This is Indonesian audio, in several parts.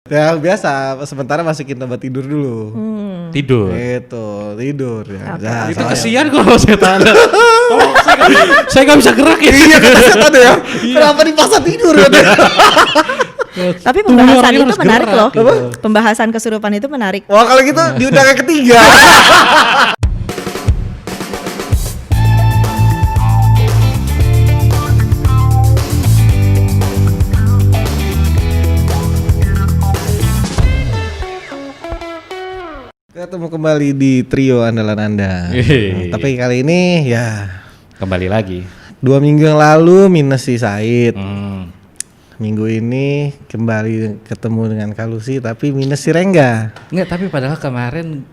Ya biasa, sementara masukin obat tidur dulu. Tidur. Itu, tidur ya. Oke. Nah, Itu soalnya- kesian kalau setan. Tolong, saya nggak bisa gerak ya. Iya kata setan ya. Kenapa dipaksa tidur ya? Tapi pembahasan orangnya itu harus menarik gerak, loh. gitu. Pembahasan kesurupan itu menarik. Wah kalau gitu diundang yang ketiga. Ketemu kembali di trio andalan Anda. Yeay. Tapi kali ini ya Kembali lagi. 2 minggu yang lalu minus si Said. Hmm. Minggu ini kembali ketemu dengan Kalusi tapi minus si Rengga. Enggak, tapi padahal kemarin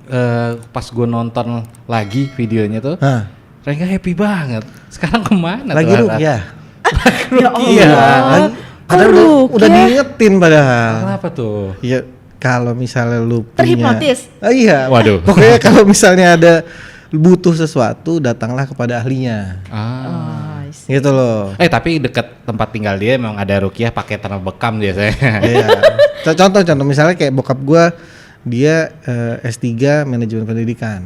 pas gue nonton lagi videonya tuh, Hah, Rengga happy banget. Sekarang kemana lagi tuh? rukyah. Ya Allah. Iya. Padahal udah rukyah? diingetin padahal. Kenapa tuh? Iya, kalau misalnya lu punya Terhipnotis? Iya. Waduh. Pokoknya kalau misalnya ada butuh sesuatu datanglah kepada ahlinya. Ah. I see. Gitu loh. Tapi deket tempat tinggal dia memang ada rukyah pakai tanah bekam biasanya. Iya. Contoh misalnya kayak bokap gua dia S3 manajemen pendidikan.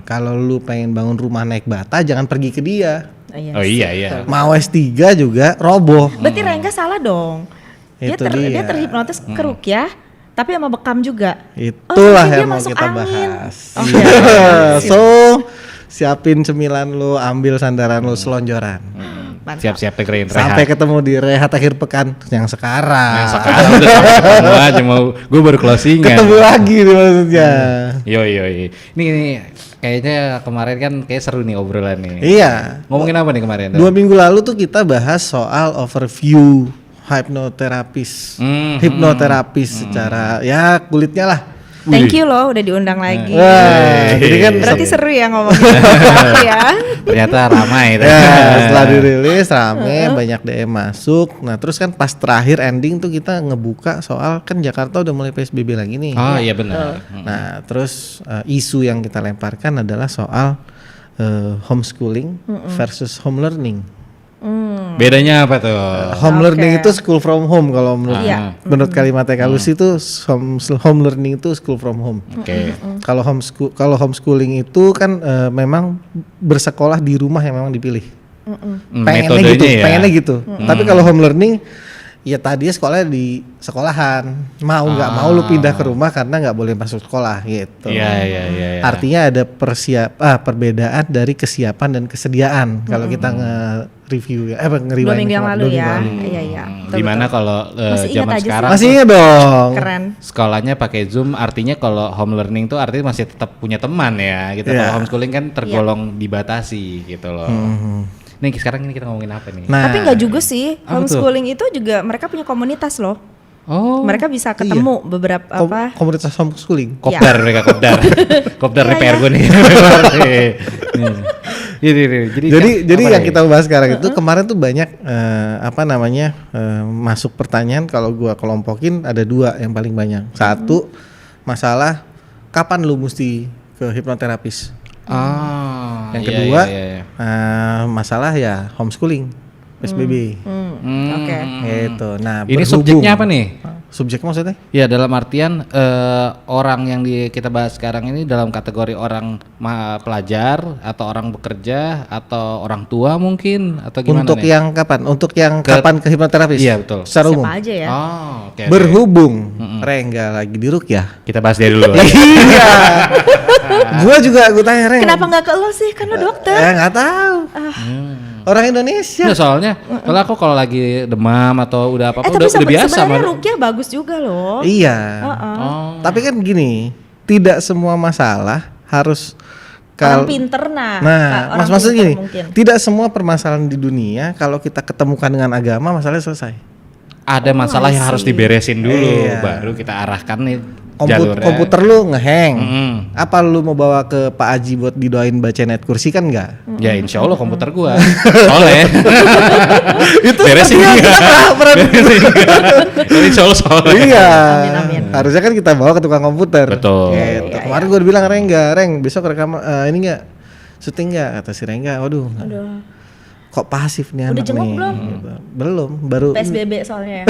Kalau lu pengen bangun rumah naik bata jangan pergi ke dia. Oh iya iya. Mau S3 juga roboh. Berarti Rengga salah dong. Dia, Itu dia. dia terhipnotis ke rukyah, tapi sama bekam juga. Itulah jadi dia yang mau masuk kita angin. bahas. Oh, Iya. iya. So, siapin cemilan lu, ambil sandaran lu selonjoran. Mantap. Siap-siap dengerin Sampai ketemu di rehat akhir pekan yang sekarang. Yang sekarang udah sampai ketemu aja mau gue baru closing Ketemu lagi nih maksudnya. Yo. Ini kayaknya kemarin kan kayak seru nih obrolan nih. Iya. Ngomongin apa nih kemarin? 2 minggu lalu tuh kita bahas soal overview hipnoterapis. Hipnoterapis secara ya kulitnya lah. Thank you loh udah diundang lagi. Wah, jadi kan Berarti seru ya ngomongin terapi ya. Ternyata ramai. ya, setelah dirilis rame banyak DM masuk. Nah, terus kan pas terakhir ending tuh kita ngebuka soal kan Jakarta udah mulai PSBB lagi nih. Oh iya benar. Nah, terus isu yang kita lemparkan adalah soal homeschooling versus home learning. Bedanya apa tuh? Home Oke. learning itu school from home kalau menurut Iya. menurut kalimatnya Kalusi itu home learning itu school from home. Oke. Kalau homeschooling itu kan memang bersekolah di rumah yang memang dipilih. Metodenya ya. Pengennya gitu. Tapi kalau home learning ya tadinya sekolahnya di sekolahan, mau nggak mau lu pindah ke rumah karena nggak boleh masuk sekolah gitu. Iya. Artinya ada perbedaan dari kesiapan dan kesediaan kalau kita nge-review ya, 2 minggu yang lalu ya. Iya. Dimana kalau Masih ingat zaman aja sih. sekarang Masih ingat dong. Keren. sekolahnya pakai Zoom, artinya kalau home learning tuh artinya masih tetap punya teman ya gitu. Iya. Kalau homeschooling kan tergolong dibatasi gitu loh. Nih sekarang ini kita ngomongin apa nih? Nah, Tapi nggak juga sih. Apa tuh? Homeschooling itu juga mereka punya komunitas loh. Oh, Mereka bisa ketemu beberapa apa? komunitas homeschooling. kopdar mereka kopdar. Kopdar Iya, repair iya. gue nih. Jadi yang kita bahas sekarang itu kemarin tuh banyak masuk pertanyaan kalau gua kelompokin ada 2 yang paling banyak. Satu masalah kapan lu mesti ke hipnoterapis. Yang iya, kedua iya. masalah ya homeschooling PSBB. Oke. Gitu. Nah, Ini berhubung- subjeknya apa nih? Subjeknya maksudnya? Ya dalam artian orang yang kita bahas sekarang ini dalam kategori orang pelajar atau orang bekerja atau orang tua mungkin atau gimana Untuk nih? yang kapan? Untuk yang kapan ke hipnoterapis? Iya, betul. Secara umum. Siapa aja ya? Oh, oke. Berhubung Rengga lagi di rukyah. Kita bahas dia dulu. Iya. Gua tanya Reng. Kenapa nggak ke lo sih? Kan lo dokter. Nggak tahu. Orang Indonesia. Nah, soalnya kalau lagi demam atau udah apa-apa Tapi udah biasa sebenarnya sama. rukyah bagus juga loh. Iya. Oh. Tapi kan gini, tidak semua masalah harus Orang pinter nah. Nah, Orang maksud pinter gini, mungkin. tidak semua permasalahan di dunia kalau kita ketemukan dengan agama masalahnya selesai. Ada masalah yang harus diberesin dulu, Iya. baru kita arahkan nih jalurnya. Komputer lu ngeheng. Mm. Apa lu mau bawa ke Pak Haji buat didoain baca net kursi kan enggak? Ya insya Allah komputer gua. Soalnya Itu beresin dia, enggak? Beresin enggak? Tapi insya Allah soalnya. Iya. Amin. Harusnya kan kita bawa ke tukang komputer. Betul. Gitu. Kemarin gue udah bilang Reng besok rekam ini enggak syuting enggak kata si Rengga. Waduh. Aduh. Kok pasif nih Udah anak jenguk nih. belum? Gitu. Belum, baru PSBB soalnya ya.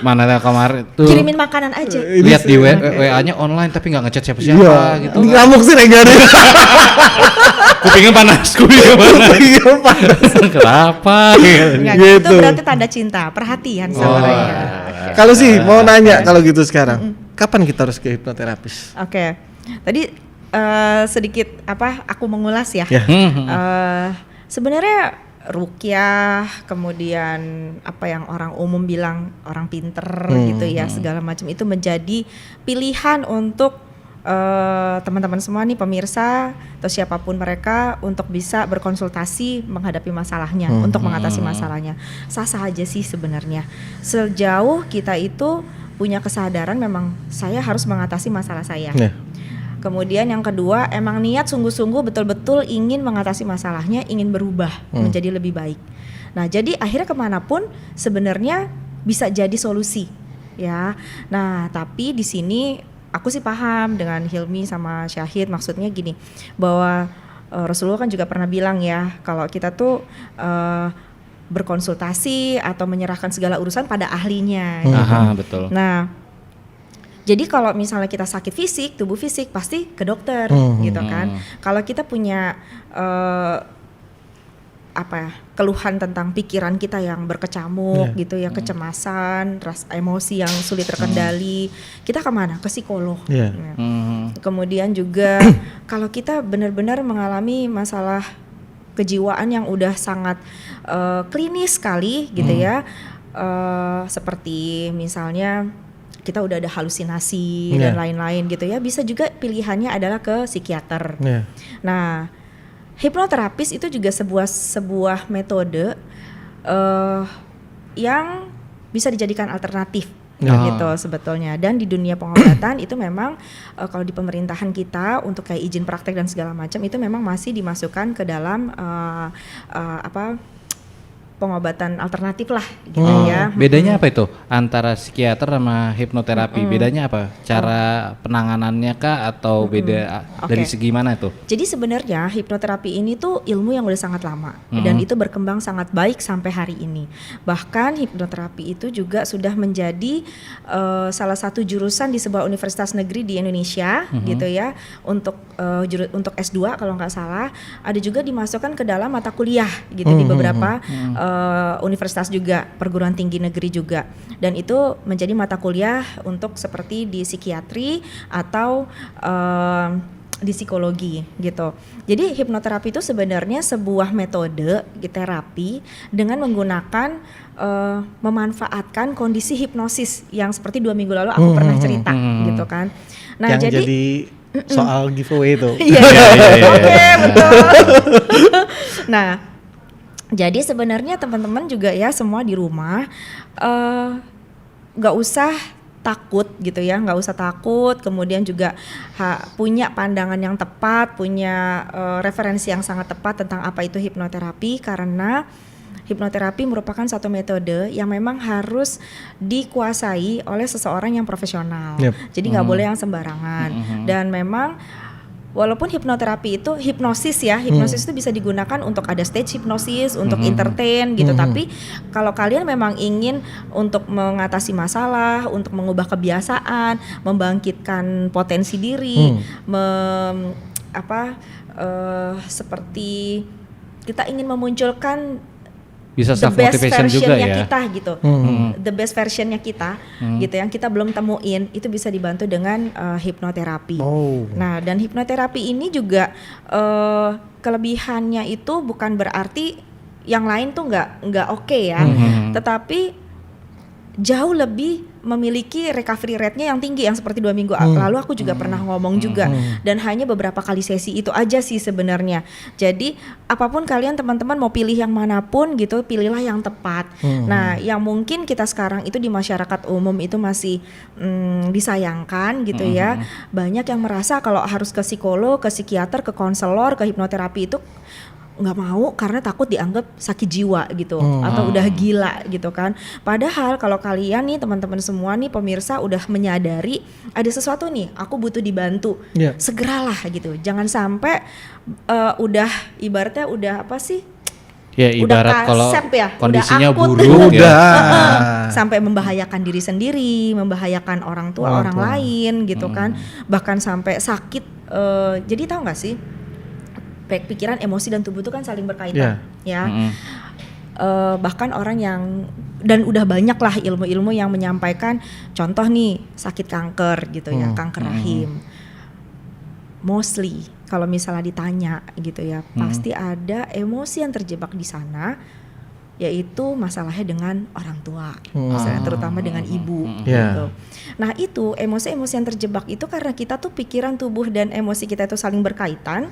Mana kemarin tuh Kirimin makanan aja. lihat di WA-nya online tapi nggak ngechat siapa-siapa Iya, gitu. ngamuk sih enggak ada. Kupingnya panas. Iya, Pak. Kenapa? Enggak, Gitu. itu berarti tanda cinta, perhatian sama mereka. Kalau sih mau nanya kalau gitu sekarang, kapan kita harus ke hipnoterapis? Oke. Tadi sedikit aku mengulas ya. Ya. Sebenarnya ruqyah, kemudian apa yang orang umum bilang orang pinter gitu ya, segala macam itu menjadi pilihan untuk teman-teman semua nih pemirsa atau siapapun mereka untuk bisa berkonsultasi menghadapi masalahnya, untuk mengatasi masalahnya. Sah-sah aja sih sebenarnya. Sejauh kita itu punya kesadaran memang saya harus mengatasi masalah saya. Ya. Kemudian yang kedua, emang niat sungguh-sungguh betul-betul ingin mengatasi masalahnya, ingin berubah menjadi lebih baik. Nah, jadi akhirnya kemanapun sebenarnya bisa jadi solusi, ya. Nah, tapi di sini aku sih paham dengan Hilmi sama Syahid, maksudnya gini, bahwa Rasulullah kan juga pernah bilang ya, kalau kita tuh berkonsultasi atau menyerahkan segala urusan pada ahlinya. Gitu. Aha, betul. Nah, jadi kalau misalnya kita sakit fisik, tubuh fisik pasti ke dokter, gitu kan. Kalau kita punya keluhan tentang pikiran kita yang berkecamuk, gitu ya, kecemasan, emosi yang sulit terkendali, kita kemana? Ke psikolog. Yeah. Kemudian juga kalau kita benar-benar mengalami masalah kejiwaan yang udah sangat klinis sekali, gitu ya, seperti misalnya kita udah ada halusinasi dan lain-lain gitu ya, bisa juga pilihannya adalah ke psikiater. Nah, hipnoterapis itu juga sebuah metode yang bisa dijadikan alternatif gitu sebetulnya. Dan di dunia pengobatan itu memang kalau di pemerintahan kita untuk kayak izin praktek dan segala macam itu memang masih dimasukkan ke dalam pengobatan alternatif lah gitu ya. Bedanya apa itu antara psikiater sama hipnoterapi? Bedanya apa? Cara penanganannya kah atau beda dari segi mana itu? Jadi sebenarnya hipnoterapi ini tuh ilmu yang udah sangat lama dan itu berkembang sangat baik sampai hari ini. Bahkan hipnoterapi itu juga sudah menjadi salah satu jurusan di sebuah universitas negeri di Indonesia gitu ya, untuk S2 kalau nggak salah. Ada juga dimasukkan ke dalam mata kuliah gitu di beberapa universitas juga, perguruan tinggi negeri juga, dan itu menjadi mata kuliah untuk seperti di psikiatri atau di psikologi gitu. Jadi hipnoterapi itu sebenarnya sebuah metode terapi dengan menggunakan memanfaatkan kondisi hipnosis yang seperti 2 minggu lalu aku pernah cerita gitu kan. Nah, yang jadi soal giveaway itu. Oke, betul. Nah, jadi sebenarnya teman-teman juga ya semua di rumah nggak usah takut gitu ya, nggak usah takut. Kemudian juga punya pandangan yang tepat, punya referensi yang sangat tepat tentang apa itu hipnoterapi, karena hipnoterapi merupakan satu metode yang memang harus dikuasai oleh seseorang yang profesional. Jadi nggak boleh yang sembarangan. Dan memang walaupun hipnoterapi itu hipnosis ya, hipnosis itu bisa digunakan untuk ada stage hipnosis, untuk entertain gitu. Tapi kalau kalian memang ingin untuk mengatasi masalah, untuk mengubah kebiasaan, membangkitkan potensi diri, seperti kita ingin memunculkan bisa the self best motivation juga versionnya ya. kita gitu, the best versionnya kita gitu yang kita belum temuin, itu bisa dibantu dengan hipnoterapi. Nah, dan hipnoterapi ini juga kelebihannya itu bukan berarti yang lain tuh nggak oke ya, tetapi jauh lebih memiliki recovery rate-nya yang tinggi, yang seperti 2 minggu lalu aku juga pernah ngomong juga, dan hanya beberapa kali sesi itu aja sih sebenarnya. Jadi apapun kalian teman-teman mau pilih yang manapun gitu, pilihlah yang tepat. Nah, yang mungkin kita sekarang itu di masyarakat umum itu masih disayangkan gitu ya, banyak yang merasa kalau harus ke psikolog, ke psikiater, ke konselor, ke hipnoterapi itu nggak mau karena takut dianggap sakit jiwa gitu, atau udah gila gitu kan. Padahal kalau kalian nih teman-teman semua nih pemirsa udah menyadari ada sesuatu nih, aku butuh dibantu, segeralah gitu. Jangan sampai udah ibaratnya udah apa sih, Ya ibarat kalau kasep ya, kondisinya udah akut. buruk ya. Sampai membahayakan diri sendiri, membahayakan orang tua, orang lain gitu kan. Bahkan sampai sakit. Jadi tahu nggak sih, pikiran, emosi dan tubuh itu kan saling berkaitan ya. Bahkan orang yang, dan udah banyak lah ilmu-ilmu yang menyampaikan, contoh nih sakit kanker gitu ya, kanker rahim. Mostly kalau misalnya ditanya gitu ya, pasti ada emosi yang terjebak di sana, yaitu masalahnya dengan orang tua, misalnya terutama dengan ibu gitu. Nah itu emosi-emosi yang terjebak itu karena kita tuh pikiran, tubuh dan emosi kita itu saling berkaitan.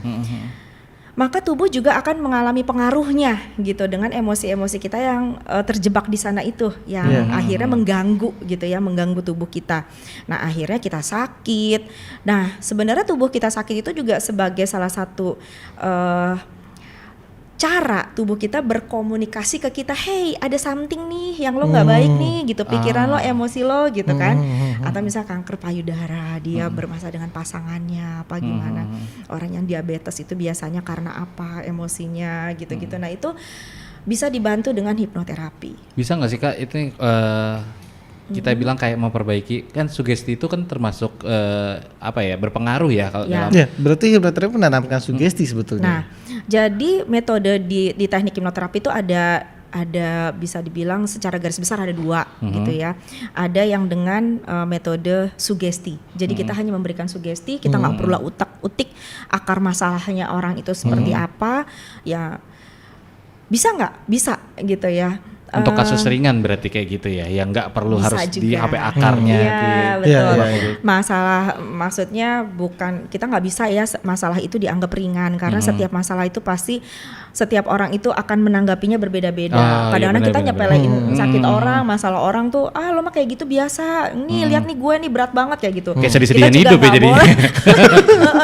Maka tubuh juga akan mengalami pengaruhnya gitu dengan emosi-emosi kita yang terjebak di sana itu, yang akhirnya mengganggu gitu ya, mengganggu tubuh kita. Nah akhirnya kita sakit. Nah sebenarnya tubuh kita sakit itu juga sebagai salah satu cara tubuh kita berkomunikasi ke kita, hey ada something nih yang lo nggak baik nih gitu, pikiran lo, emosi lo gitu kan. Atau misal kanker payudara, dia bermasalah dengan pasangannya apa gimana. Orang yang diabetes itu biasanya karena apa emosinya gitu-gitu. Nah itu bisa dibantu dengan hipnoterapi. Bisa nggak sih Kak itu kita bilang kayak memperbaiki, kan sugesti itu kan termasuk apa ya, berpengaruh ya kalau dalam. Ya, berarti hipnoterapi menanamkan sugesti sebetulnya. Nah, jadi metode di teknik hipnoterapi itu ada bisa dibilang secara garis besar ada dua gitu ya. Ada yang dengan metode sugesti. Jadi kita hanya memberikan sugesti, kita nggak perlu utak-utik akar masalahnya orang itu seperti apa. Ya bisa nggak? Bisa gitu ya. Untuk kasus ringan berarti kayak gitu ya, yang nggak perlu harus juga. di sampai akarnya. Iya betul. Iya. Masalah maksudnya bukan, kita nggak bisa ya masalah itu dianggap ringan karena setiap masalah itu pasti setiap orang itu akan menanggapinya berbeda-beda. Kadang-kadang kita nyepelein sakit orang, masalah orang tuh, lo mah kayak gitu biasa. Nih lihat nih gue nih berat banget kayak gitu. Kayak sedih-sedihan hidup ya jadi.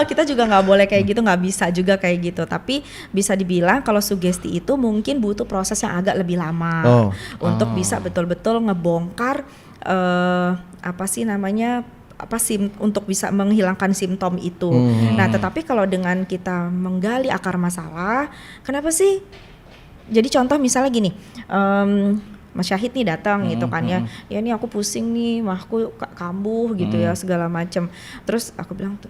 Kita juga nggak boleh kayak gitu, nggak bisa juga kayak gitu. Tapi bisa dibilang kalau sugesti itu mungkin butuh proses yang agak lebih lama. Untuk bisa betul-betul ngebongkar untuk bisa menghilangkan simptom itu. Nah, tetapi kalau dengan kita menggali akar masalah, kenapa sih? Jadi contoh misalnya gini, Mas Syahid nih datang gitu kan ya ini aku pusing nih, mahku kambuh gitu ya segala macam. Terus aku bilang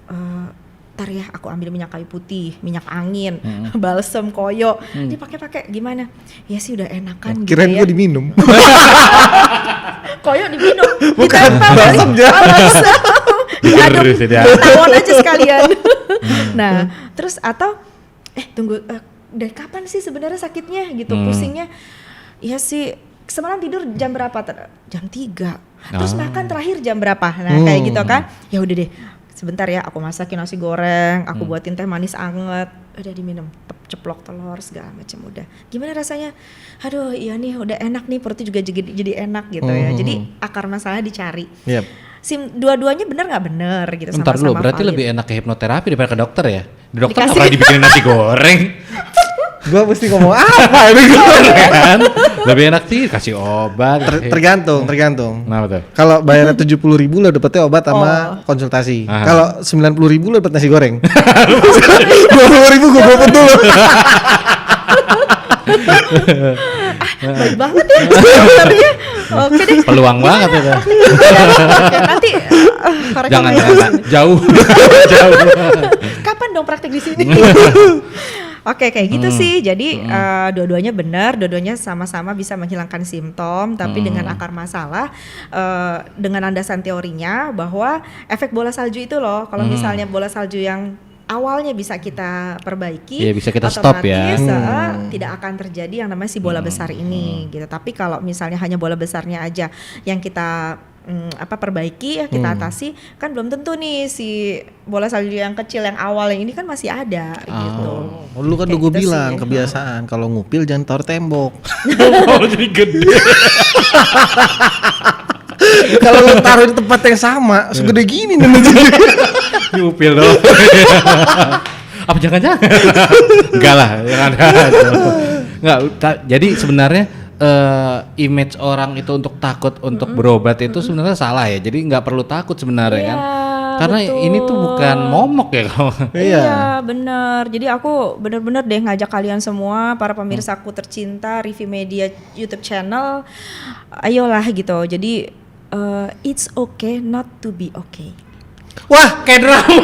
ntar ya aku ambil minyak kayu putih, minyak angin, balsem, koyo, dipakai gimana? Ya sih udah enakan gitu Kirain ya. gue diminum. Koyo diminum, Bukan, balsem diaduk, tawon aja sekalian. Nah, terus atau tunggu, dari kapan sih sebenarnya sakitnya gitu, pusingnya? Iya sih semalam tidur jam berapa? Jam 3. Terus makan terakhir jam berapa? Nah kayak gitu kan. Ya udah deh, sebentar ya aku masakin nasi goreng, aku buatin teh manis anget, udah diminum, ceplok telur segala macam udah. Gimana rasanya? Aduh iya nih udah enak nih, perutnya juga jadi enak gitu ya. Jadi akar masalah dicari. Dua-duanya benar nggak bener gitu. Bentar sama-sama dulu, berarti valid. lebih enak ke hipnoterapi daripada ke dokter ya? Di dokter nggak Dikasih. pernah dibikinin nasi goreng. Gua mesti ngomong apa ini? Kan? Lebih enak sih kasih obat. Tergantung. Kenapa tuh? Kalau bayarnya 70.000 lo dapetnya obat sama konsultasi. Kalau 90.000 lo dapet nasi goreng. 20.000 gue bobot dulu. Baik banget ya sebenarnya. Oke deh. Peluang banget itu. Oke, nanti Jangan jauh. Jauh. kapan dong praktek di sini? Oke kayak gitu sih. Jadi dua-duanya benar, dua-duanya sama-sama bisa menghilangkan simptom, tapi dengan akar masalah, dengan landasan teorinya bahwa efek bola salju itu loh. Kalau misalnya bola salju yang awalnya bisa kita perbaiki, Iya, bisa kita stop ya. otomatis, tidak akan terjadi yang namanya si bola besar ini gitu. Tapi kalau misalnya hanya bola besarnya aja yang kita perbaiki ya, kita atasi, kan belum tentu nih si bola salju yang kecil yang awal yang ini kan masih ada gitu. Lu kan Kayak udah gue gitu bilang sih. kebiasaan kalau ngupil jangan taruh tembok. Oh jadi gede. Kalau lu taruh di tempat yang sama, segede gini nih. Nyupil dong. Apa jangan-jangan? Enggak lah, yang ada. Enggak, jadi sebenarnya image orang itu untuk takut untuk berobat itu sebenarnya salah ya. Jadi nggak perlu takut sebenarnya kan. Karena betul. ini tuh bukan momok ya kalau. Iya bener. Jadi aku bener-bener deh ngajak kalian semua para pemirsaku tercinta Review Media YouTube channel, ayolah gitu. Jadi it's okay not to be okay. Wah, Kayak drama.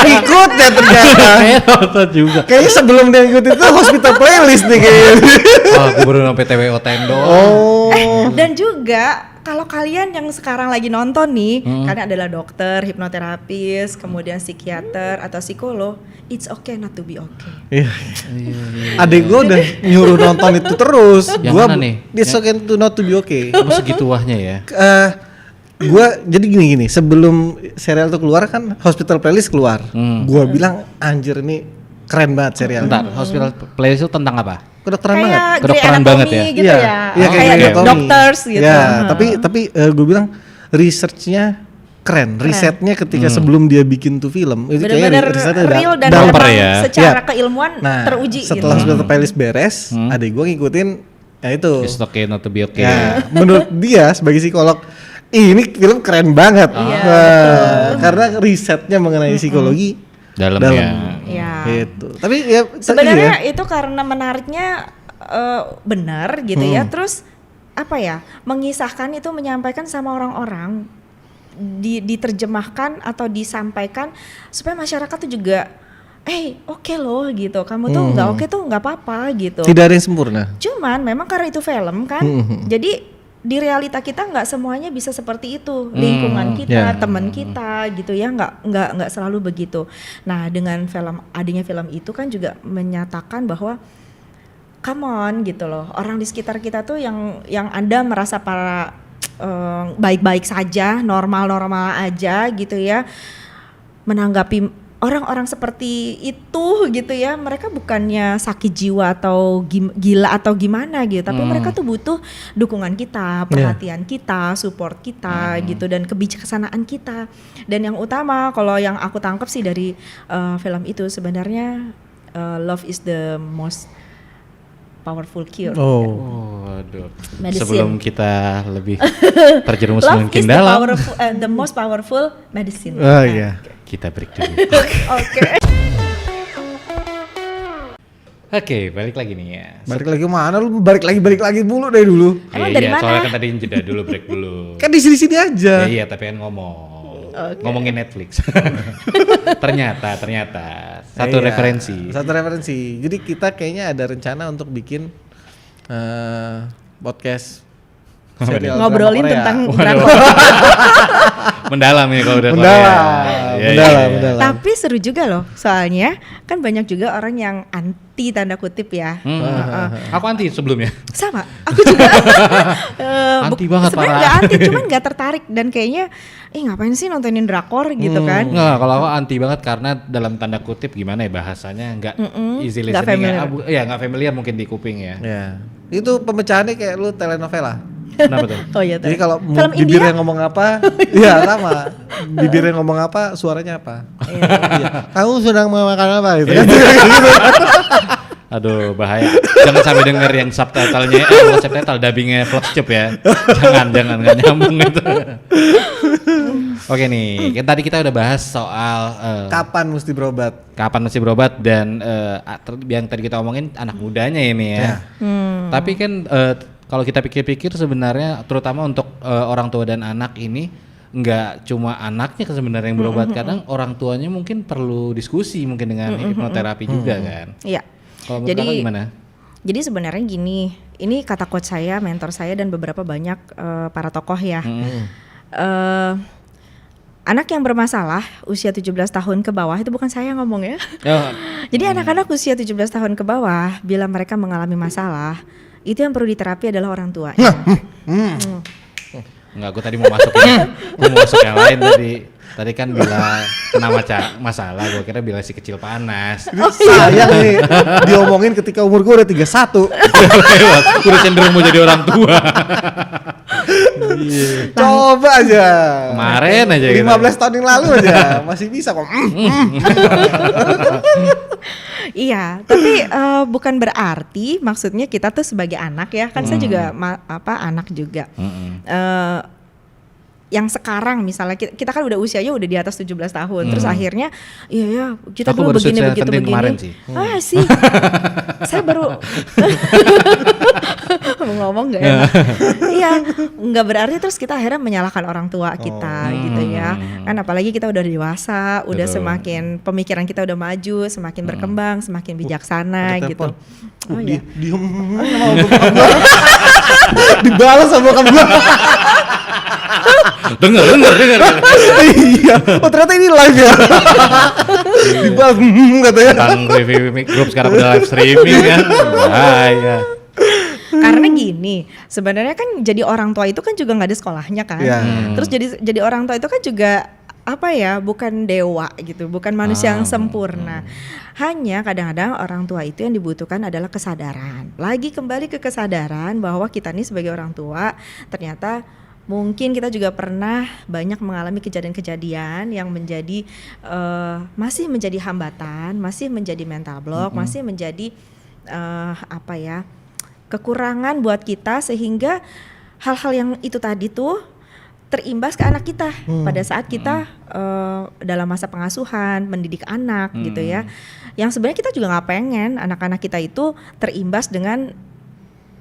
ikut ya ternyata. Kayak nonton juga. Kayaknya sebelum dia ikut itu hospital playlist nih kayaknya. Oh, aku baru sampai TWO Tendo. Oh. Dan juga kalau kalian yang sekarang lagi nonton nih, kalian adalah dokter, hipnoterapis, kemudian psikiater atau psikolog, it's okay not to be okay. Iya. Adek gue udah nyuruh nonton itu terus. Yang Gua mana nih? It's okay to not to be okay. Kamu segitu wahnya ya. Gua jadi gini sebelum serial itu keluar kan hospital playlist keluar. Gua bilang anjir ini keren banget serial. Bentar, Hospital Playlist itu tentang apa? Kedokteran banget. Kayak Kedokteran Grey banget Anatomy ya? gitu ya. Iya Kayak Grey Anatomy. doctors gitu. Ya, tapi gue bilang researchnya keren. Risetnya ketika sebelum dia bikin tuh film itu Bener-bener kayaknya risetnya real dan dalam memang ya. secara Ya. keilmuan Nah, teruji setelah gitu. hospital playlist beres, adek gue ngikutin ya itu. It's okay not to be okay. Ya, menurut dia sebagai psikolog ini film keren banget. Iya, Karena risetnya mengenai psikologi Dalam dalam. ya. Ya. Gitu. Tapi ya Sebenarnya iya. itu karena menariknya benar gitu ya. Terus apa ya? Mengisahkan itu menyampaikan sama orang-orang diterjemahkan atau disampaikan supaya masyarakat tuh juga oke loh gitu. Kamu tuh nggak oke tuh nggak apa-apa gitu. Tidak ada yang sempurna. Cuman memang karena itu film kan. Jadi di realita kita nggak semuanya bisa seperti itu, lingkungan kita, teman kita gitu ya, nggak selalu begitu. Nah dengan adanya film itu kan juga menyatakan bahwa come on gitu loh, orang di sekitar kita tuh yang Anda merasa para baik-baik saja, normal-normal aja gitu ya, menanggapi orang-orang seperti itu gitu ya, mereka bukannya sakit jiwa atau gila atau gimana gitu, tapi mereka tuh butuh dukungan kita, perhatian kita, support kita gitu, dan kebijaksanaan kita. Dan yang utama kalau yang aku tangkap sih dari film itu sebenarnya love is the most powerful cure. Oh, aduh. Medicine. Sebelum kita lebih terjerumus Love mungkin is the dalam, powerful, the most powerful medicine. Oh iya. kita break dulu. Oke. Oke, balik lagi nih ya. Balik lagi mana lu? Balik lagi mulu dari dulu. Emang Iya, dari iya, mana? soalnya kan tadi jeda dulu, break dulu. Kan di sini aja. Ya, iya, tapi kan ngomongin Netflix. ternyata satu Iya, referensi. Satu referensi. Jadi kita kayaknya ada rencana untuk bikin podcast serial Ngobrolin drama Korea. tentang Waduh. drakor. Mendalam ya kalau udah Mendalam. Tapi seru juga loh, soalnya kan banyak juga orang yang anti tanda kutip ya. Aku anti sebelumnya. Sama, aku juga. Anti banget, sebenarnya parah. nggak anti, cuman nggak tertarik dan kayaknya, ngapain sih nontonin drakor gitu kan? Nggak, kalau aku anti banget karena dalam tanda kutip gimana ya bahasanya nggak easy Nggak listening familiar. ya, nggak familiar mungkin di kuping ya. Ya. Itu pemecahannya kayak lu telenovela. Kenapa tuh? Oh iya. Jadi kalau film bibirnya India? ngomong apa, ya sama. Bibirnya ngomong apa, suaranya apa. Iya. Kamu sedang memakan apa gitu. Aduh bahaya. Jangan sampai denger yang subtitlenya, bukan subtitle, dubbingnya Flexcube ya. Jangan nggak nyambung itu. Oke nih, kan tadi kita udah bahas soal Kapan mesti berobat? kapan mesti berobat dan yang tadi kita omongin anak mudanya ini ya. Tapi kan kalau kita pikir-pikir sebenarnya terutama untuk orang tua dan anak ini nggak cuma anaknya sebenarnya yang berobat, kadang orang tuanya mungkin perlu diskusi mungkin dengan hipnoterapi juga kan. Iya. Kalau menurut kakak gimana? Jadi sebenarnya gini, ini kata coach saya, mentor saya dan beberapa banyak para tokoh ya. Anak yang bermasalah usia 17 tahun ke bawah, itu bukan saya yang ngomong ya. Jadi anak-anak usia 17 tahun ke bawah bila mereka mengalami masalah, itu yang perlu diterapi adalah orang tua. Enggak, gue tadi mau masuk yang lain tadi. Tadi kan bila kena masalah, gue kira bila si kecil panas. Sayang nih, diomongin ketika umur gue udah 31. Lewat, udah cenderung mau jadi orang tua. Coba aja. Kemarin aja 15 tahun yang lalu aja masih bisa kok. Iya, tapi bukan berarti maksudnya kita tuh sebagai anak ya, kan saya juga anak juga. yang sekarang misalnya kita kan udah usianya udah di atas 17 tahun, terus akhirnya iya ya kita Aku dulu baru begini Sweet begitu Seventeen begini. kemarin sih. Sih, saya baru mau ngomong nggak enak. Iya, nggak berarti terus kita akhirnya menyalahkan orang tua kita gitu ya. Kan apalagi kita udah dewasa, udah Betul. semakin pemikiran kita udah maju, semakin berkembang, semakin bijaksana Ada gitu. telepon. Iya. Diem sama bokap gua. Dibalas sama bokap gua. Dengar. Iya. Oh ternyata ini live ya. Dibalas katanya. Tentang review grup sekarang udah live streaming kan. Bahaya. Karena gini, sebenarnya kan jadi orang tua itu kan juga nggak ada sekolahnya kan. Iya. Terus jadi orang tua itu kan juga apa ya, bukan dewa gitu, bukan manusia yang sempurna. Hanya kadang-kadang orang tua itu yang dibutuhkan adalah kesadaran. Lagi kembali ke kesadaran bahwa kita nih sebagai orang tua ternyata mungkin kita juga pernah banyak mengalami kejadian-kejadian yang menjadi masih menjadi hambatan, masih menjadi mental block, masih menjadi apa ya, kekurangan buat kita, sehingga hal-hal yang itu tadi tuh terimbas ke anak kita pada saat kita dalam masa pengasuhan, mendidik anak gitu ya. Yang sebenarnya kita juga nggak pengen anak-anak kita itu terimbas dengan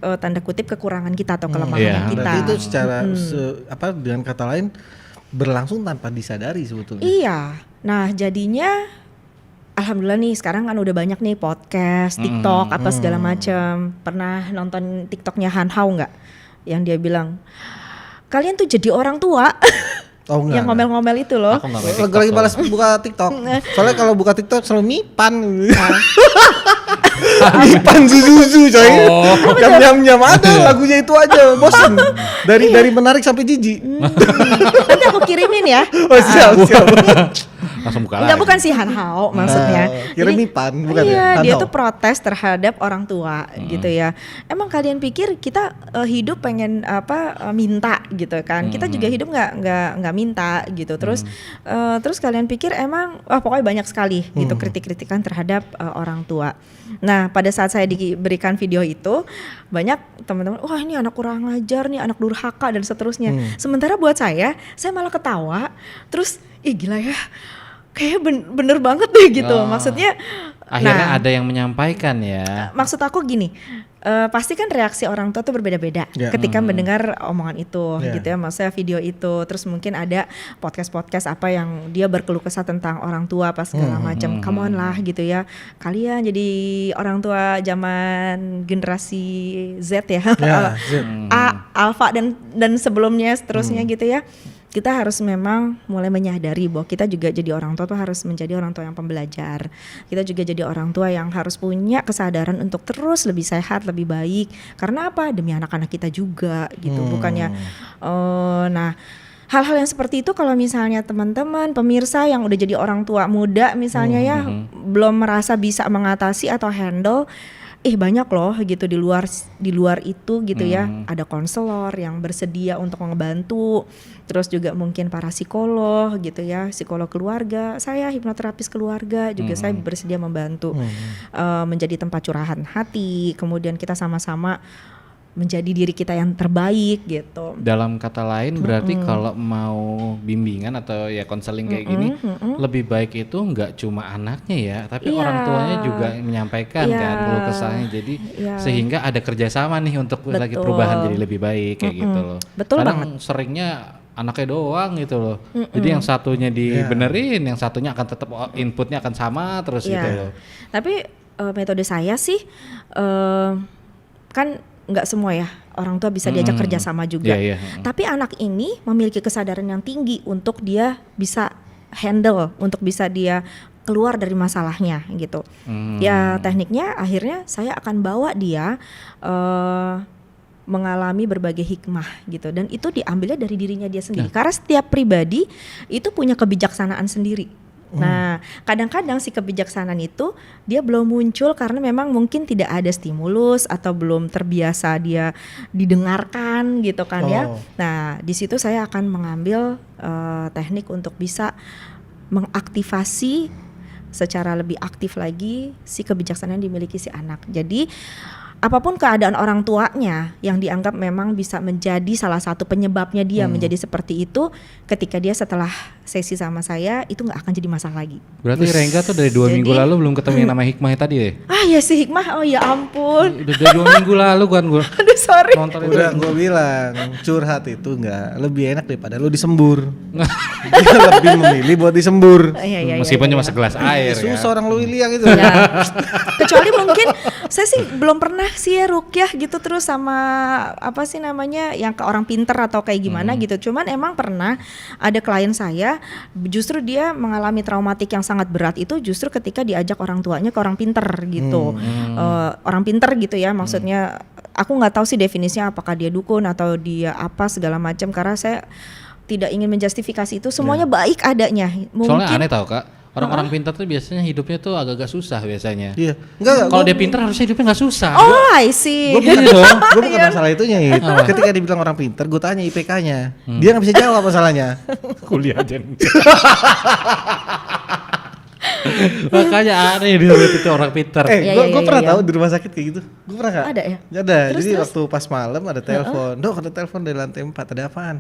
tanda kutip kekurangan kita atau kelemahan kita. Berarti itu secara dengan kata lain berlangsung tanpa disadari sebetulnya. Iya. Nah jadinya alhamdulillah nih sekarang kan udah banyak nih podcast, TikTok apa segala macam. Pernah nonton TikToknya Han Hao nggak? Yang dia bilang kalian tuh jadi orang tua. Oh, enggak, yang ngomel-ngomel itu loh. Aku nggak main TikTok. Lagi balas buka TikTok. Soalnya kalau buka TikTok selalu mipan. Mipan Zuzu coy. Nyam ada lagunya itu aja, bosan. Dari menarik sampai jijik. Nanti aku kirimin ya. Oh siap. Langsung buka Enggak, lagi. bukan si Han Hao maksudnya. Kira Jadi, Mipan, bukan iya, ya? Han dia Hao. tuh protes terhadap orang tua gitu ya. Emang kalian pikir kita hidup pengen minta gitu kan? Kita juga hidup nggak minta gitu. Terus kalian pikir emang pokoknya banyak sekali gitu kritik-kritikan terhadap orang tua. Nah, pada saat saya diberikan video itu banyak teman-teman, wah ini anak kurang ajar nih, anak durhaka dan seterusnya. Sementara buat saya malah ketawa. Terus gila ya. Kayaknya bener banget deh gitu. Maksudnya Akhirnya ada yang menyampaikan ya. maksud aku gini, pasti kan reaksi orang tua tuh berbeda-beda ketika mendengar omongan itu gitu ya, maksudnya video itu. Terus mungkin ada podcast-podcast apa yang dia berkeluh kesah tentang orang tua apa segala macam. Come on lah gitu ya, kalian jadi orang tua zaman generasi Z ya, Alpha dan sebelumnya seterusnya gitu ya. Kita harus memang mulai menyadari bahwa kita juga jadi orang tua tuh harus menjadi orang tua yang pembelajar. Kita juga jadi orang tua yang harus punya kesadaran untuk terus lebih sehat, lebih baik. Karena apa? Demi anak-anak kita juga gitu. Bukannya nah, hal-hal yang seperti itu kalau misalnya teman-teman pemirsa yang udah jadi orang tua muda misalnya ya belum merasa bisa mengatasi atau handle, banyak loh gitu di luar itu gitu ya. Ada konselor yang bersedia untuk ngebantu, terus juga mungkin para psikolog gitu ya, psikolog keluarga, saya hipnoterapis keluarga juga saya bersedia membantu menjadi tempat curahan hati, kemudian kita sama-sama menjadi diri kita yang terbaik gitu. Dalam kata lain berarti kalau mau bimbingan atau ya konseling kayak gini lebih baik itu nggak cuma anaknya ya, tapi orang tuanya juga menyampaikan kan keluh kesahnya, jadi sehingga ada kerjasama nih untuk lagi perubahan jadi lebih baik kayak gitu loh. Betul Kadang banget. seringnya anaknya doang gitu loh, jadi yang satunya dibenerin, yang satunya akan tetap inputnya akan sama terus gitu loh. Tapi metode saya sih kan nggak semua ya orang tua bisa diajak kerja sama juga. Tapi anak ini memiliki kesadaran yang tinggi untuk dia bisa handle, untuk bisa dia keluar dari masalahnya gitu. Ya tekniknya akhirnya saya akan bawa dia mengalami berbagai hikmah gitu, dan itu diambilnya dari dirinya dia sendiri. Karena setiap pribadi itu punya kebijaksanaan sendiri. Nah, kadang-kadang si kebijaksanaan itu dia belum muncul karena memang mungkin tidak ada stimulus atau belum terbiasa dia didengarkan gitu kan ya. Nah, di situ saya akan mengambil teknik untuk bisa mengaktifasi secara lebih aktif lagi si kebijaksanaan yang dimiliki si anak. Jadi apapun keadaan orang tuanya yang dianggap memang bisa menjadi salah satu penyebabnya dia menjadi seperti itu, ketika dia setelah sesi sama saya itu nggak akan jadi masalah lagi. Berarti Rengga tuh dari 2 minggu lalu belum ketemu yang nama Hikmah tadi ya? Ah ya si Hikmah, oh ya ampun. Udah dari 2 minggu lalu kan gue Aduh sorry. nonton itu. Udah gue bilang curhat itu nggak lebih enak daripada lu disembur. Dia lebih memilih buat disembur. Iya, Meskipun cuma segelas air ya. Susah orang lu liang itu. Ya. Kecuali mungkin saya sih belum pernah sih ya rukyah gitu terus sama apa sih namanya yang ke orang pinter atau kayak gimana gitu. Cuman emang pernah ada klien saya justru dia mengalami traumatik yang sangat berat itu justru ketika diajak orang tuanya ke orang pinter gitu. Orang pinter gitu ya maksudnya aku nggak tahu sih definisinya apakah dia dukun atau dia apa segala macam karena saya tidak ingin menjustifikasi itu semuanya baik adanya. Mungkin Soalnya aneh tau Kak, orang-orang pintar tuh biasanya hidupnya tuh agak-agak susah biasanya. Iya. Enggak. Kalau dia pintar harusnya hidupnya nggak susah. oh I see. Gue bukan masalah itunya itu. Ketika dibilang orang pinter, gue tanya IPK-nya. Dia nggak bisa jawab masalahnya. Kuliah aja. Makanya aneh dia itu orang pintar. Gue pernah tahu di rumah sakit kayak gitu. Gue pernah nggak? Ada ya? Ada. Terus, Jadi waktu pas malam ada telepon. Dok ada telepon dari lantai 4. Ada apaan?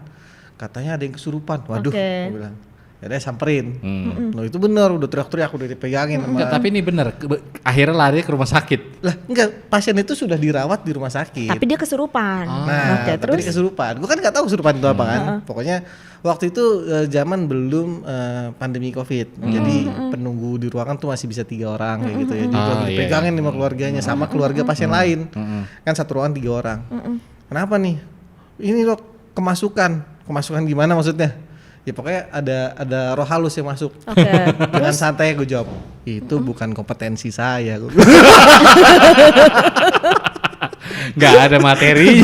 Katanya ada yang kesurupan. Waduh. Oke. Gue bilang. Ya udah samperin. Loh itu benar. Udah teriak-teriak. Udah dipegangin. Enggak, tapi ini benar. Akhirnya lari ke rumah sakit. Lah enggak. Pasien itu sudah dirawat di rumah sakit. Tapi dia kesurupan. Nah, Oke, tapi terus dia kesurupan. Gue kan nggak tahu kesurupan itu apa kan. Pokoknya waktu itu zaman belum pandemi COVID. Jadi penunggu di ruangan tuh masih bisa 3 orang kayak gitu ya. Jadi lagi dipegangin sama keluarganya sama keluarga pasien lain. Kan satu ruangan 3 orang. Kenapa nih? Ini dok kemasukan. Kemasukan gimana maksudnya? Ya pokoknya ada roh halus yang masuk. Oke. Dengan santai gue jawab, itu bukan kompetensi saya. Nggak ada materi.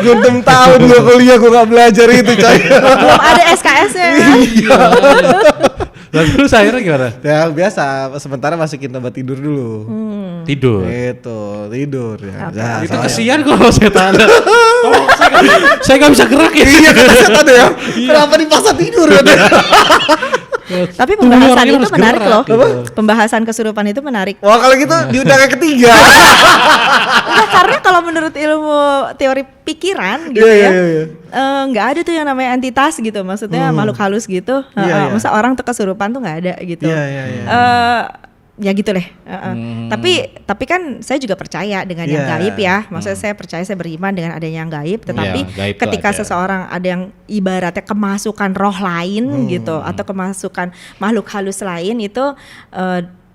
Gue 6 tahun gue kuliah gue nggak belajar itu coy. belum ada SKS-nya. Lalu terus akhirnya gimana? Ya biasa, sementara masukin obat tidur dulu. Tidur. Itu tidur ya. Oke. Nah, Itu soalnya- kesian kalau setan. Tolong, saya nggak bisa gerak ya. Iya kata setan ya. Kenapa dipaksa tidur katanya? Tapi Tubuh pembahasan orangnya itu harus menarik gerak loh. gitu. Pembahasan kesurupan itu menarik. Wah kalau gitu di undangan ketiga. Enggak, karena kalau menurut ilmu teori pikiran gitu Iya, ya, iya, iya. nggak ada tuh yang namanya entitas gitu, maksudnya makhluk halus gitu. Iya, iya. Masa orang tuh kesurupan tuh nggak ada gitu. Iya, iya, iya. Ya gitu deh. Tapi kan saya juga percaya dengan yang Iya. gaib ya. Maksudnya saya percaya, saya beriman dengan adanya yang gaib. Tetapi Iya, gaib tuh ketika ada. seseorang ada yang ibaratnya kemasukan roh lain gitu, atau kemasukan makhluk halus lain itu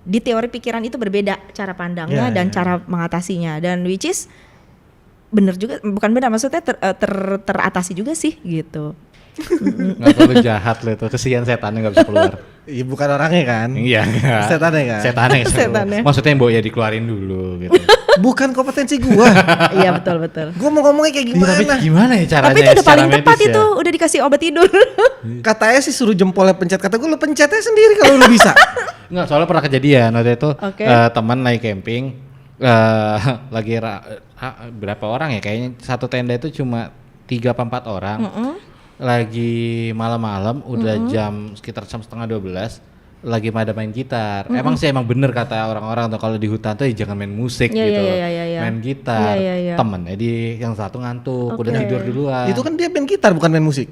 di teori pikiran itu berbeda cara pandangnya Iya, dan iya. cara mengatasinya. Dan which is bener juga, bukan benar maksudnya teratasi juga sih gitu. Nggak terlalu jahat loh itu. Kesian setannya nggak bisa keluar. Iya bukan orangnya kan. Iya. Enggak. Setannya kan? Setannya. Setannya. Maksudnya Mbok ya dikeluarin dulu gitu. Bukan kompetensi gua. Iya betul. Gua mau ngomongnya kayak Iya, tapi gimana? gimana ya caranya? Tapi itu udah secara paling tepat medis ya? itu, udah dikasih obat tidur. Katanya sih suruh jempolnya pencet. Kata gua lu pencetnya sendiri kalau lu bisa. Enggak, soalnya pernah kejadian waktu itu Oke. teman lagi camping lagi berapa orang ya, kayaknya satu tenda itu cuma 3 apa 4 orang. Lagi malam-malam udah jam sekitar jam 11:30 lagi pada main gitar. Emang sih emang bener kata orang-orang tuh kalau di hutan tuh jangan main musik Iya, gitu. iya, iya, iya. Main gitar. Iya, iya, iya. Temennya yang satu ngantuk, udah Oke. tidur duluan. Itu kan dia main gitar bukan main musik.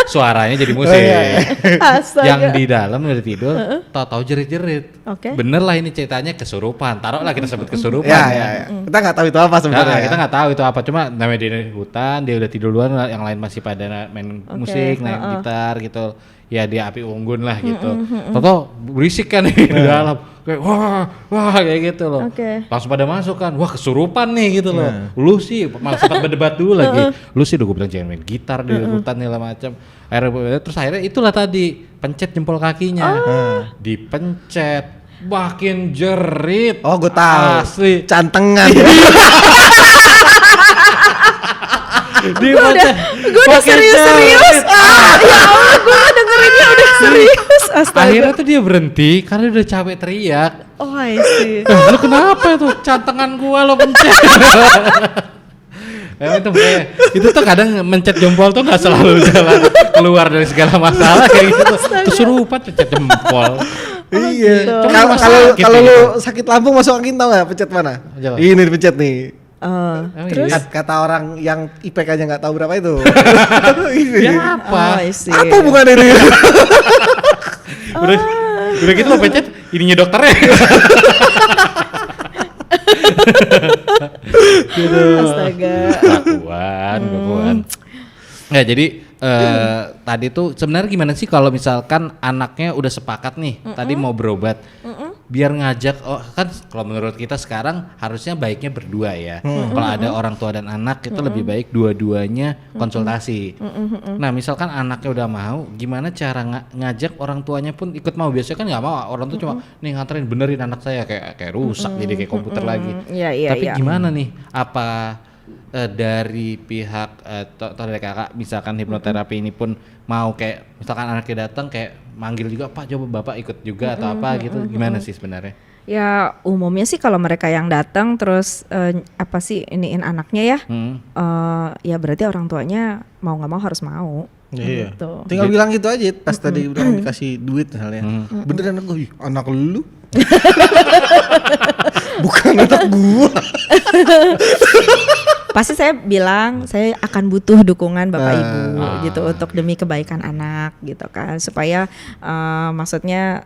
Suaranya jadi musik. Oh, iya, iya. Astaga. Yang di dalam udah tidur, tahu-tahu jerit-jerit. Oke. Bener lah ini ceritanya kesurupan. Taruhlah kita sebut kesurupan. Ya, ya. ya. Kita nggak tahu itu apa sebenarnya. Nah, kita nggak tahu itu apa, cuma namanya di hutan, dia udah tidur duluan, yang lain masih pada main musik, main gitar gitu. Ya dia api unggun lah gitu. Tahu berisik kan di dalam, kayak wah kayak gitu loh. Oke. Langsung pada masuk kan, wah kesurupan nih gitu loh. Lu sih malah sempat berdebat dulu lagi. Lu sih udah gue bilang jangan main gitar di hutan segala macam. Terus akhirnya itulah tadi pencet jempol kakinya, dipencet, makin jerit. Oh, gue tahu. Asli. Cantengan. Gue udah serius-serius. Ya Allah, gue dengerinnya udah serius. Astaga. Akhirnya tuh dia berhenti karena dia udah capek teriak. Oh I see. Lu kenapa tuh cantengan gua lo pencet? Itu tuh kadang mencet jempol tuh nggak selalu jalan keluar dari segala masalah kayak gitu. Kesurupan pencet jempol. Iya. gitu. Kalau lu sakit lambung masuk angin tau nggak pencet mana? Coba. Ini dipencet nih. Terus Kata orang yang IPK-nya nggak tahu berapa itu. Ya apa? I see. Apa bukan ini? Udah gitu lo pencet ininya dokternya. Astaga. Bakuan. Ya jadi tadi tuh sebenarnya gimana sih kalau misalkan anaknya udah sepakat nih tadi mau berobat, biar ngajak kan kalau menurut kita sekarang harusnya baiknya berdua ya. Kalau ada orang tua dan anak itu lebih baik dua-duanya konsultasi. Nah misalkan anaknya udah mau, gimana cara ngajak orang tuanya pun ikut mau? Biasanya kan nggak mau, orang tuh cuma nih nganterin benerin anak saya kayak rusak jadi kayak komputer lagi. Iya. Tapi gimana nih? Apa dari pihak atau dari kakak misalkan hipnoterapi ini pun mau kayak misalkan anaknya datang kayak manggil juga Pak coba Bapak ikut juga atau apa gitu, gimana sih sebenarnya? Ya umumnya sih kalau mereka yang datang terus apa sih iniin anaknya ya, ya berarti orang tuanya mau nggak mau harus mau. Iya. Gitu. Tinggal bilang gitu aja pas tadi udah dikasih duit misalnya. Beneran aku anak lu. Bukan anak gua. Pasti saya bilang saya akan butuh dukungan Bapak Ibu gitu untuk demi kebaikan anak gitu kan, supaya maksudnya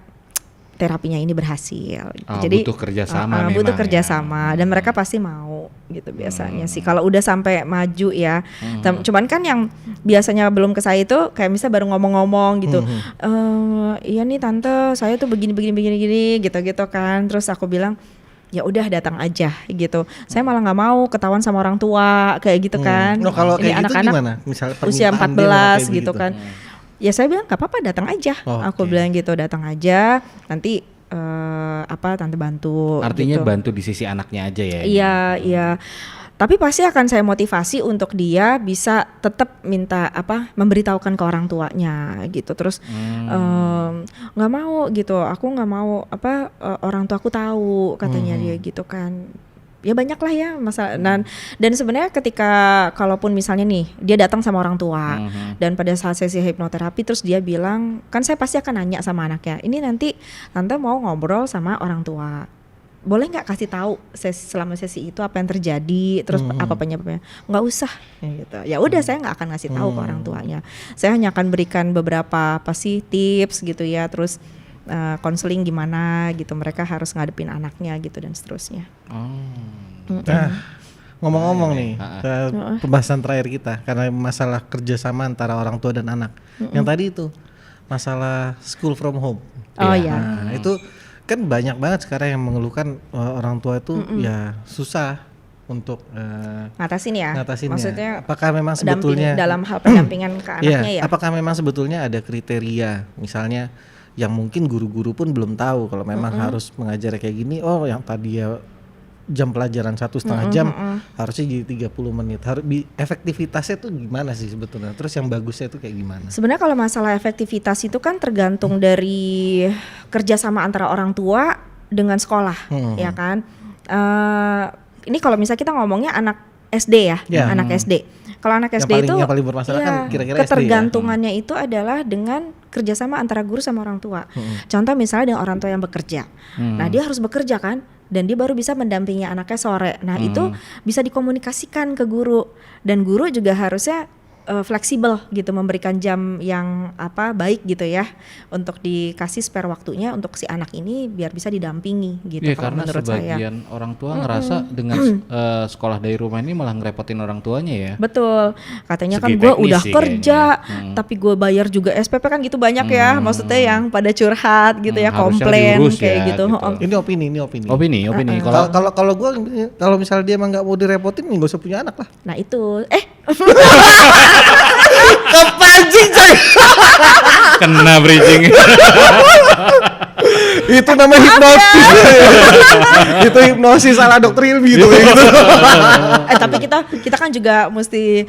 terapinya ini berhasil. Jadi butuh kerjasama butuh memang kerjasama dan mereka pasti mau gitu biasanya sih kalau udah sampai maju ya. Cuman kan yang biasanya belum ke saya itu kayak misalnya baru ngomong-ngomong gitu. Iya nih tante saya tuh begini gitu kan. Terus aku bilang ya udah datang aja gitu. Saya malah nggak mau ketahuan sama orang tua kayak gitu kan. No, kalau ini kayak gitu anak-anak gimana? Misalnya usia 14 gitu kan. Ya saya bilang nggak apa-apa datang aja. Aku bilang gitu datang aja. Nanti tante bantu. Artinya gitu. bantu di sisi anaknya aja ya. Iya. Tapi pasti akan saya motivasi untuk dia bisa tetap minta memberitahukan ke orang tuanya gitu. Terus nggak mau gitu, aku nggak mau orang tua aku tahu katanya dia gitu kan. Ya banyak lah ya masalah dan sebenarnya ketika kalaupun misalnya nih dia datang sama orang tua dan pada saat sesi hipnoterapi terus dia bilang kan saya pasti akan nanya sama anaknya, ini nanti tante mau ngobrol sama orang tua, boleh nggak kasih tahu selama sesi itu apa yang terjadi terus apa penyebabnya? Nggak usah gitu. Ya udah saya nggak akan ngasih tahu ke orang tuanya. Saya hanya akan berikan beberapa tips gitu ya, terus konseling gimana gitu mereka harus ngadepin anaknya gitu dan seterusnya. Nah, ngomong-ngomong nih pembahasan terakhir kita karena masalah kerjasama antara orang tua dan anak. Yang tadi itu masalah school from home. Nah, itu kan banyak banget sekarang yang mengeluhkan orang tua itu ya susah untuk ngatasinnya. Maksudnya apakah memang sebetulnya dalam hal pendampingan ke anaknya ya? Apakah memang sebetulnya ada kriteria misalnya yang mungkin guru-guru pun belum tahu kalau memang harus mengajar kayak gini, yang tadi ya jam pelajaran 1,5 jam harusnya jadi 30 menit. Efektivitasnya tuh gimana sih sebetulnya? Terus yang bagusnya itu kayak gimana? Sebenarnya kalau masalah efektivitas itu kan tergantung dari kerjasama antara orang tua dengan sekolah, ya kan. Ini kalau misalnya kita ngomongnya anak SD ya, anak SD. Kalau anak SD itu yang paling bermasalah kan kira-kira ketergantungannya SD, ya? Itu adalah dengan kerjasama antara guru sama orang tua. Contoh misalnya dengan orang tua yang bekerja, nah dia harus bekerja kan, dan dia baru bisa mendampingi anaknya sore. Nah itu bisa dikomunikasikan ke guru, dan guru juga harusnya fleksibel gitu, memberikan jam yang baik gitu ya, untuk dikasih spare waktunya untuk si anak ini biar bisa didampingi gitu. Karena sebagian orang tua ngerasa dengan sekolah dari rumah ini malah ngerepotin orang tuanya ya. Betul, katanya kan gue udah kerja tapi gue bayar juga SPP kan gitu banyak ya, maksudnya yang pada curhat gitu ya, komplain kayak ya, gitu. Ini opini. Kalau gue kalau misalnya dia emang nggak mau direpotin, nggak usah punya anak lah. Nah itu kepancing coy. Kena bridging. Itu namanya hipnotis. Itu hipnosis ala dokter Ilmi itu gitu. Tapi kita kan juga mesti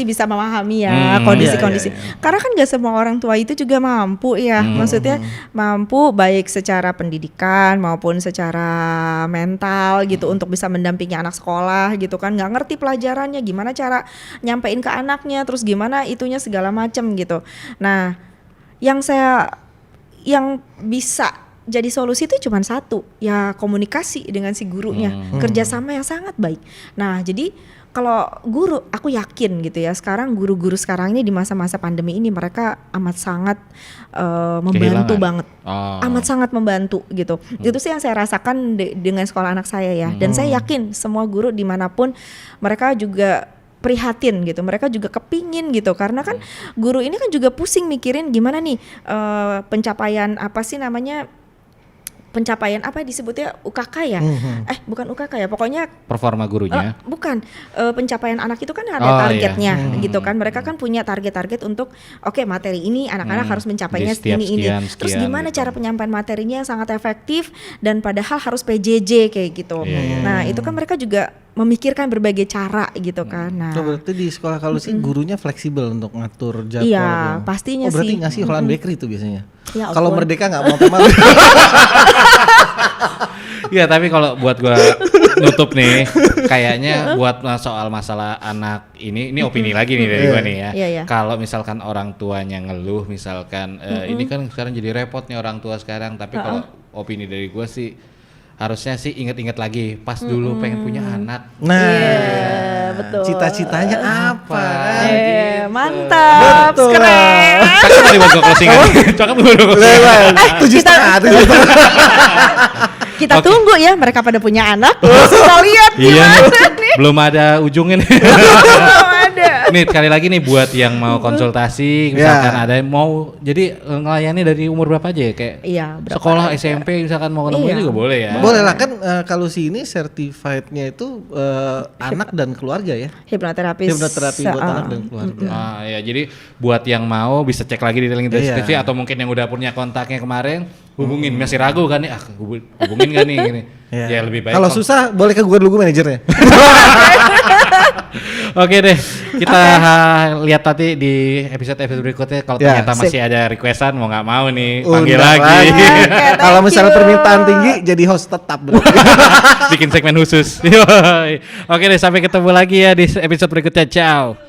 bisa memahami ya kondisi-kondisi. Karena kan gak semua orang tua itu juga mampu ya. Maksudnya mampu baik secara pendidikan maupun secara mental gitu untuk bisa mendampingi anak sekolah gitu kan. Gak ngerti pelajarannya, gimana cara nyampein ke anaknya, terus gimana itunya segala macam gitu. Nah, yang bisa jadi solusi itu cuma satu, ya komunikasi dengan si gurunya, kerjasama yang sangat baik. Nah, jadi kalau guru, aku yakin gitu ya, sekarang guru-guru sekarang ini di masa-masa pandemi ini mereka amat sangat membantu banget, amat sangat membantu gitu. Itu sih yang saya rasakan dengan sekolah anak saya ya, dan saya yakin semua guru dimanapun mereka juga prihatin gitu, mereka juga kepingin gitu, karena kan guru ini kan juga pusing mikirin gimana nih pencapaian apa sih namanya, pencapaian apa disebutnya UKK ya? Bukan UKK ya, pokoknya performa gurunya. Bukan, pencapaian anak itu kan ada targetnya gitu kan. Mereka kan punya target-target untuk materi ini anak-anak harus mencapainya ini. Terus gimana cara penyampaian materinya yang sangat efektif dan padahal harus PJJ kayak gitu. Nah, itu kan mereka juga memikirkan berbagai cara gitu kan. Nah, berarti di sekolah kalau sih gurunya fleksibel untuk ngatur jadwal. Iya, pastinya berarti sih. ngasih Holland Bakery itu biasanya. Ya, kalau Merdeka nggak mau teman. Iya, tapi kalau buat gua nutup nih, kayaknya buat soal masalah anak ini opini lagi nih dari gua nih ya. Kalau misalkan orang tuanya ngeluh, misalkan ini kan sekarang jadi repot nih orang tua sekarang, tapi kalau opini dari gua sih harusnya sih inget-inget lagi pas dulu pengen punya anak. Nah, betul. Cita-citanya apa? Mantap, keren. Cakep tadi buat gue closing. Cakep buat gue closing. 7,5. Kita tunggu ya mereka pada punya anak. Kita lihat gimana nih. Belum ada ujungnya nih. Belum ada. Nih sekali lagi nih buat yang mau konsultasi, misalkan ada yang mau jadi ngelayani dari umur berapa aja ya, kayak sekolah SMP misalkan mau ketemu juga boleh ya. Boleh lah kan, kalau ini certified-nya itu anak dan keluarga ya. Hipnoterapi buat anak dan keluarga. Ya, jadi buat yang mau bisa cek lagi di link deskripsi atau mungkin yang udah punya kontaknya kemarin hubungin. Masih ragu kan nih, hubungin gak nih gini. Ya lebih baik. Kalau susah boleh ke gue dulu, gue manajernya. Oke deh, kita lihat nanti di episode berikutnya kalau ternyata masih ada requestan mau nggak mau nih panggil lagi. Kalau misalnya permintaan tinggi jadi host tetap. Bikin segmen khusus. Oke deh, sampai ketemu lagi ya di episode berikutnya. Ciao.